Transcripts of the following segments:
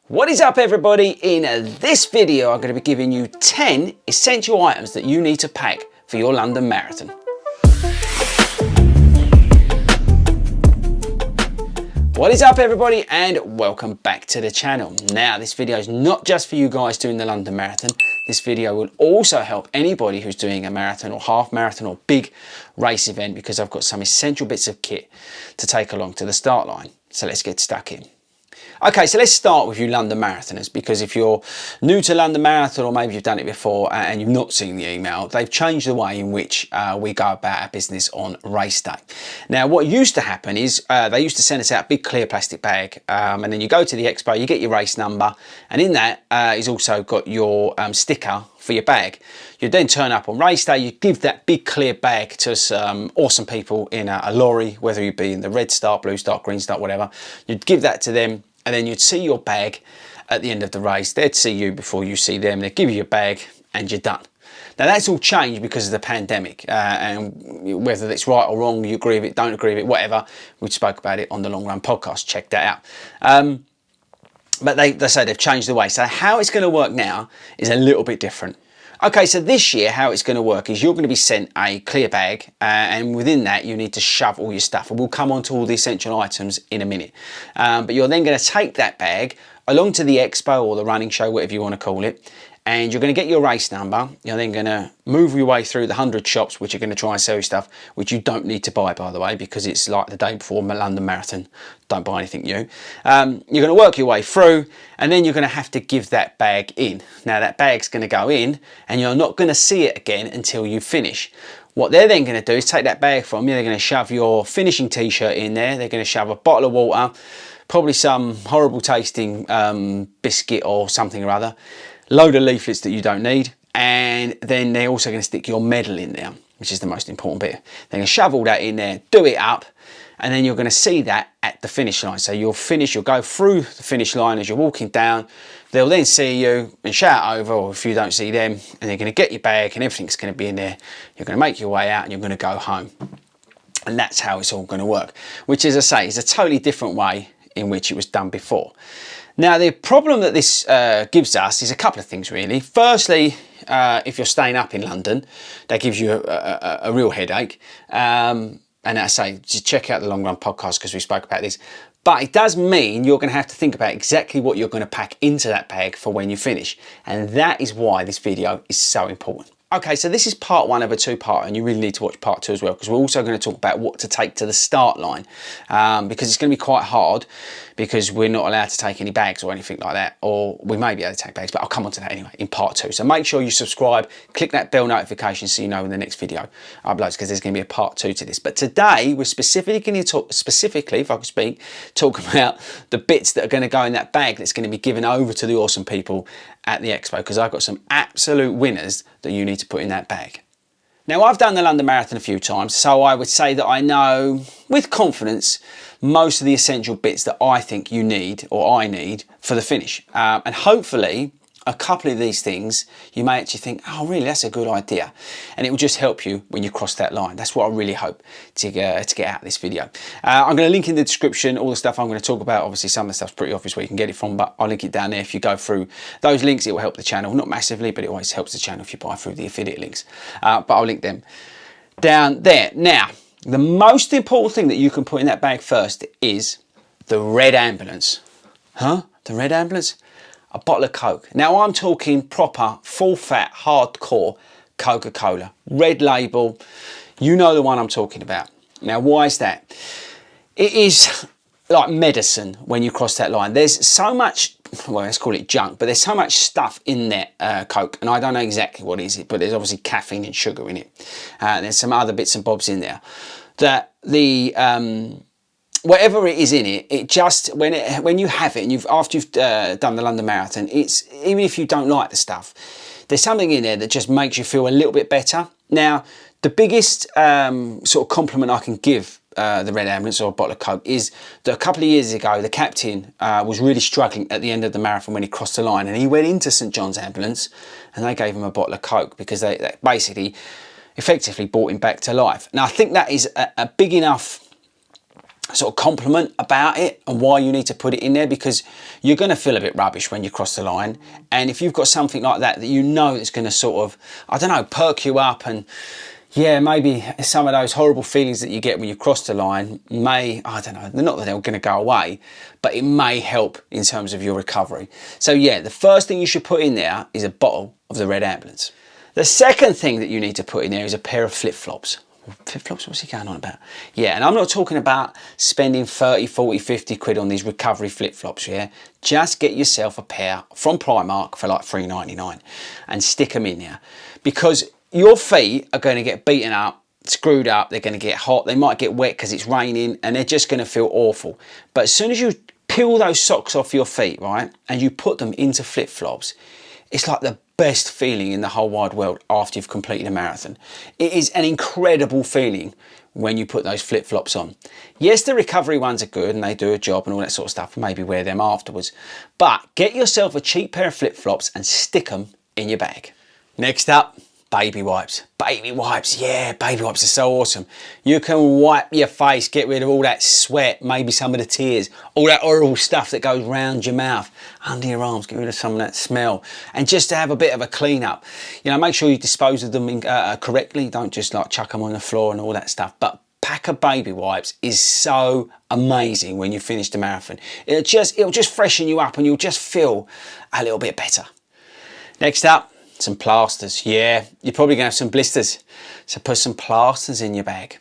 What is up everybody? In this video I'm going to be giving you 10 essential items that you need to pack for your London Marathon. What is up everybody and welcome back to the channel. Now this video is not just for you guys doing the London Marathon. This video will also help anybody who's doing a marathon or half marathon or big race event, because I've got some essential bits of kit to take along to the start line. So let's get stuck in. Okay, so let's start with you London Marathoners, because if you're new to London Marathon or maybe you've done it before and you've not seen the email, they've changed the way in which we go about our business on race day. Now, what used to happen is they used to send us out a big clear plastic bag, and then you go to the expo, you get your race number, and in that is also got your sticker for your bag. You then turn up on race day, you give that big clear bag to some awesome people in a lorry, whether you be in the red start, blue start, green start, whatever. You'd give that to them, and then you'd see your bag at the end of the race. They'd see you before you see them. They'd give you your bag and you're done. Now that's all changed because of the pandemic, and whether it's right or wrong, you agree with it, don't agree with it, whatever. We spoke about it on the Long Run podcast, check that out. But they say they've changed the way. So how it's going to work now is a little bit different. Okay, so this year how it's going to work is you're going to be sent a clear bag, and within that you need to shove all your stuff, and we'll come on to all the essential items in a minute. But you're then going to take that bag along to the expo or the running show, whatever you want to call it, and you're going to get your race number. You're then going to move your way through the 100 shops which are going to try and sell you stuff which you don't need to buy, by the way, because it's like the day before London Marathon. Don't buy anything new. You're going to work your way through, and then you're going to have to give that bag in. Now that bag's going to go in and you're not going to see it again until you finish. What they're then going to do is take that bag from you. They're going to shove your finishing t-shirt in there. They're going to shove a bottle of water, probably some horrible tasting biscuit or something or other, load of leaflets that you don't need, and then they're also going to stick your medal in there, which is the most important bit. They're going to shove all that in there, do it up, and then you're going to see that at the finish line. So you'll finish, you'll go through the finish line as you're walking down. They'll then see you and shout over, or if you don't see them, and they're going to get your bag and everything's going to be in there. You're going to make your way out and you're going to go home. And that's how it's all going to work, which, as I say, is a totally different way in which it was done before. Now the problem that this gives us is a couple of things really. Firstly, if you're staying up in London, that gives you a real headache. And as I say, just check out the Long Run podcast because we spoke about this. But it does mean you're going to have to think about exactly what you're going to pack into that bag for when you finish. And that is why this video is so important. Okay, so this is part one of a two-part, and you really need to watch part two as well, because we're also going to talk about what to take to the start line, because it's going to be quite hard, because we're not allowed to take any bags or anything like that, or we may be able to take bags, but I'll come on to that anyway in part two. So make sure you subscribe, click that bell notification so you know when the next video uploads, because there's going to be a part two to this. But today we're specifically going to talk, if I could speak, talk about the bits that are going to go in that bag that's going to be given over to the awesome people at the expo, because I've got some absolute winners that you need to put in that bag. Now I've done the London Marathon a few times, so I would say that I know with confidence most of the essential bits that I think you need, or I need, for the finish. And hopefully a couple of these things you may actually think, oh really, that's a good idea, and it will just help you when you cross that line. That's what I really hope to get out of this video. I'm going to link in the description all the stuff I'm going to talk about. Obviously some of the stuff's pretty obvious where you can get it from, but I'll link it down there. If you go through those links, it will help the channel, not massively, but it always helps the channel if you buy through the affiliate links. But I'll link them down there. Now the most important thing that you can put in that bag first is the red ambulance. The red ambulance? A bottle of Coke. Now I'm talking proper, full fat, hardcore Coca-Cola. Red label. You know the one I'm talking about. Now why is that? It is like medicine when you cross that line. There's so much, well let's call it junk, but there's so much stuff in that Coke, and I don't know exactly what is it, but there's obviously caffeine and sugar in it. There's some other bits and bobs in there. That the whatever it is in it, it just, when you have it, and after you've done the London Marathon, it's, even if you don't like the stuff, there's something in there that just makes you feel a little bit better. Now, the biggest sort of compliment I can give the Red Ambulance, or a bottle of Coke, is that a couple of years ago, the captain was really struggling at the end of the marathon when he crossed the line, and he went into St John's Ambulance and they gave him a bottle of Coke, because they basically effectively brought him back to life. Now, I think that is a big enough sort of compliment about it and why you need to put it in there, because you're going to feel a bit rubbish when you cross the line. And if you've got something like that you know it's going to sort of, I don't know, perk you up, and yeah, maybe some of those horrible feelings that you get when you cross the line may, I don't know, they're not that they're going to go away, but it may help in terms of your recovery. So yeah, the first thing you should put in there is a bottle of the red ambulance. The second thing that you need to put in there is a pair of flip-flops. Flip-flops, what's he going on about? Yeah, and I'm not talking about spending 30, 40, 50 quid on these recovery flip-flops, yeah? Just get yourself a pair from Primark for like $3.99 and stick them in there, because your feet are going to get beaten up, screwed up, they're going to get hot, they might get wet because it's raining, and they're just going to feel awful. But as soon as you peel those socks off your feet, right, and you put them into flip-flops, it's like the best feeling in the whole wide world after you've completed a marathon. It is an incredible feeling when you put those flip-flops on. Yes, the recovery ones are good and they do a job and all that sort of stuff, maybe wear them afterwards, but get yourself a cheap pair of flip-flops and stick them in your bag. Next up, baby wipes. Baby wipes, yeah, baby wipes are so awesome. You can wipe your face, get rid of all that sweat, maybe some of the tears, all that oral stuff that goes round your mouth, under your arms, get rid of some of that smell, and just to have a bit of a clean up. You know, make sure you dispose of them correctly, don't just like chuck them on the floor and all that stuff. But pack of baby wipes is so amazing when you finish the marathon. It'll just freshen you up and you'll just feel a little bit better. Next up, some plasters. Yeah, you're probably going to have some blisters, so put some plasters in your bag.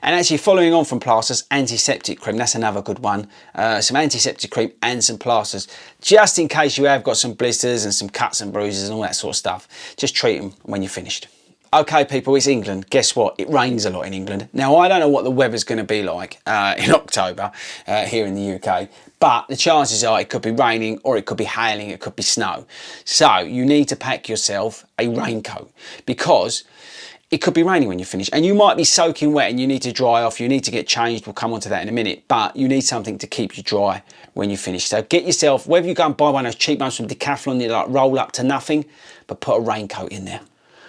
And actually, following on from plasters, antiseptic cream, that's another good one. Some antiseptic cream and some plasters, just in case you have got some blisters and some cuts and bruises and all that sort of stuff. Just treat them when you're finished. Okay people, it's England. Guess what? It rains a lot in England. Now I don't know what the weather's going to be like in October here in the UK, but the chances are it could be raining, or it could be hailing, it could be snow. So you need to pack yourself a raincoat, because it could be raining when you finish and you might be soaking wet and you need to dry off, you need to get changed, we'll come on to that in a minute, but you need something to keep you dry when you finish. So get yourself, whether you go and buy one of those cheap ones from Decathlon, they like roll up to nothing, but put a raincoat in there.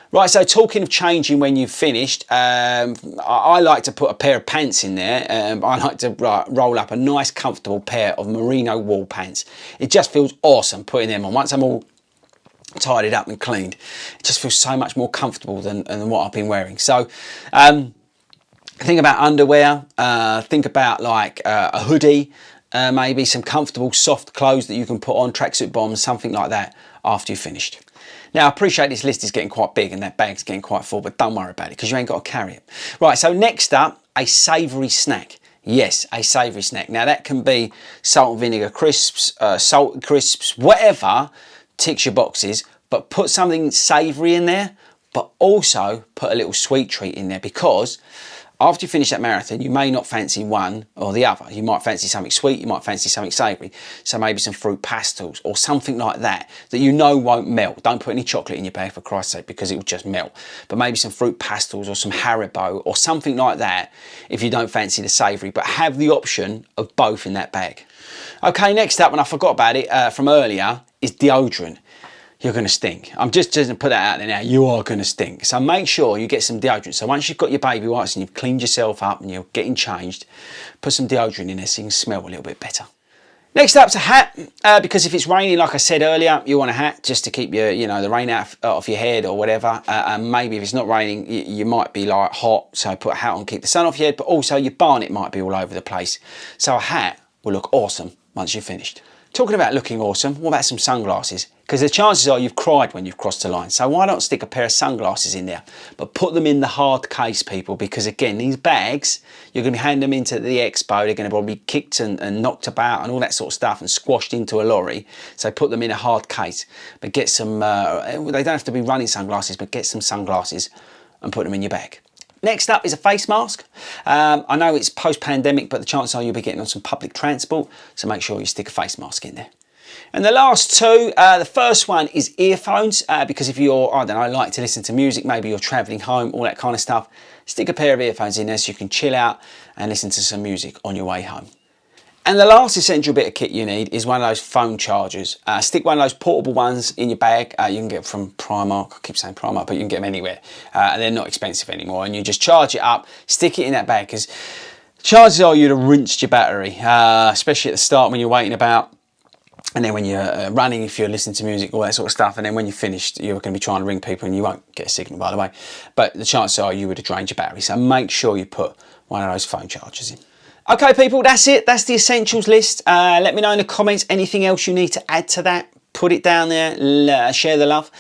Right, so talking of changing when you've finished, I like to put a pair of pants in there. I like to roll up a nice comfortable pair of merino wool pants. It just feels awesome putting them on. Once I'm all tidied up and cleaned, it just feels so much more comfortable than what I've been wearing. So think about underwear, think about like a hoodie, maybe some comfortable soft clothes that you can put on, tracksuit bottoms, something like that after you've finished. Now, I appreciate this list is getting quite big and that bag's getting quite full, but don't worry about it because you ain't got to carry it. Right, so next up, a savoury snack. Yes, a savoury snack. Now, that can be salt and vinegar crisps, salted crisps, whatever ticks your boxes, but put something savoury in there, but also put a little sweet treat in there, because after you finish that marathon, you may not fancy one or the other. You might fancy something sweet, you might fancy something savoury. So maybe some fruit pastels or something like that, that you know won't melt. Don't put any chocolate in your bag for Christ's sake, because it will just melt. But maybe some fruit pastels or some Haribo or something like that if you don't fancy the savoury, but have the option of both in that bag. Okay, next up, and I forgot about it from earlier, is deodorant. You're going to stink. I'm just going to put that out there now. You are going to stink. So make sure you get some deodorant. So once you've got your baby wipes and you've cleaned yourself up and you're getting changed, put some deodorant in there so you can smell a little bit better. Next up's a hat, because if it's raining, like I said earlier, you want a hat just to keep your, the rain out off your head or whatever. And maybe if it's not raining, you might be like hot, so put a hat on, keep the sun off your head, but also your barnet might be all over the place. So a hat will look awesome once you've finished. Talking about looking awesome, what about some sunglasses? Because the chances are you've cried when you've crossed the line. So why not stick a pair of sunglasses in there? But put them in the hard case, people, because again, these bags, you're going to hand them into the expo. They're going to probably be kicked and knocked about and all that sort of stuff and squashed into a lorry. So put them in a hard case. But get some, they don't have to be running sunglasses, but get some sunglasses and put them in your bag. Next up is a face mask. I know it's post-pandemic, but the chances are you'll be getting on some public transport, so make sure you stick a face mask in there. And the last two, the first one is earphones, because if you're, I don't know, like to listen to music, maybe you're travelling home, all that kind of stuff, stick a pair of earphones in there so you can chill out and listen to some music on your way home. And the last essential bit of kit you need is one of those phone chargers. Stick one of those portable ones in your bag. You can get from Primark. I keep saying Primark, but you can get them anywhere. And they're not expensive anymore. And you just charge it up, stick it in that bag, because chances are you'd have rinsed your battery, especially at the start when you're waiting about. And then when you're running, if you're listening to music, all that sort of stuff, and then when you're finished, you're going to be trying to ring people and you won't get a signal, by the way. But the chances are you would have drained your battery. So make sure you put one of those phone chargers in. Okay, people, that's it. That's the essentials list. Let me know in the comments anything else you need to add to that. Put it down there, share the love.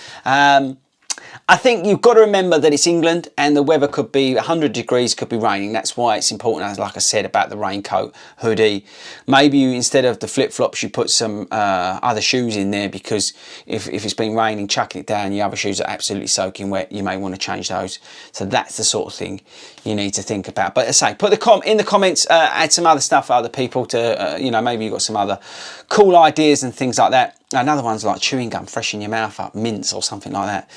I think you've got to remember that it's England and the weather could be 100 degrees, could be raining. That's why it's important, as like I said, about the raincoat, hoodie. Maybe you, instead of the flip-flops, you put some other shoes in there, because if it's been raining, chucking it down, your other shoes are absolutely soaking wet. You may want to change those. So that's the sort of thing you need to think about. But as I say, put in the comments, add some other stuff for other people to, you know, maybe you've got some other cool ideas and things like that. Another one's like chewing gum, freshen your mouth up, mints or something like that.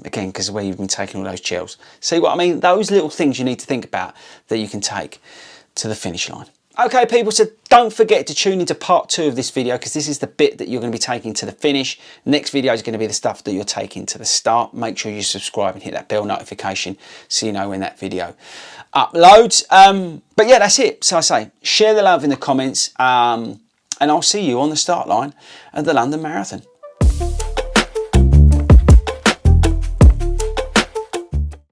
Again, because of where you've been taking all those gels. See what I mean? Those little things you need to think about that you can take to the finish line. Okay, people, so don't forget to tune into part 2 of this video, because this is the bit that you're going to be taking to the finish. Next video is going to be the stuff that you're taking to the start. Make sure you subscribe and hit that bell notification so you know when that video uploads. But yeah, that's it. So I say, share the love in the comments. And I'll see you on the start line at the London Marathon.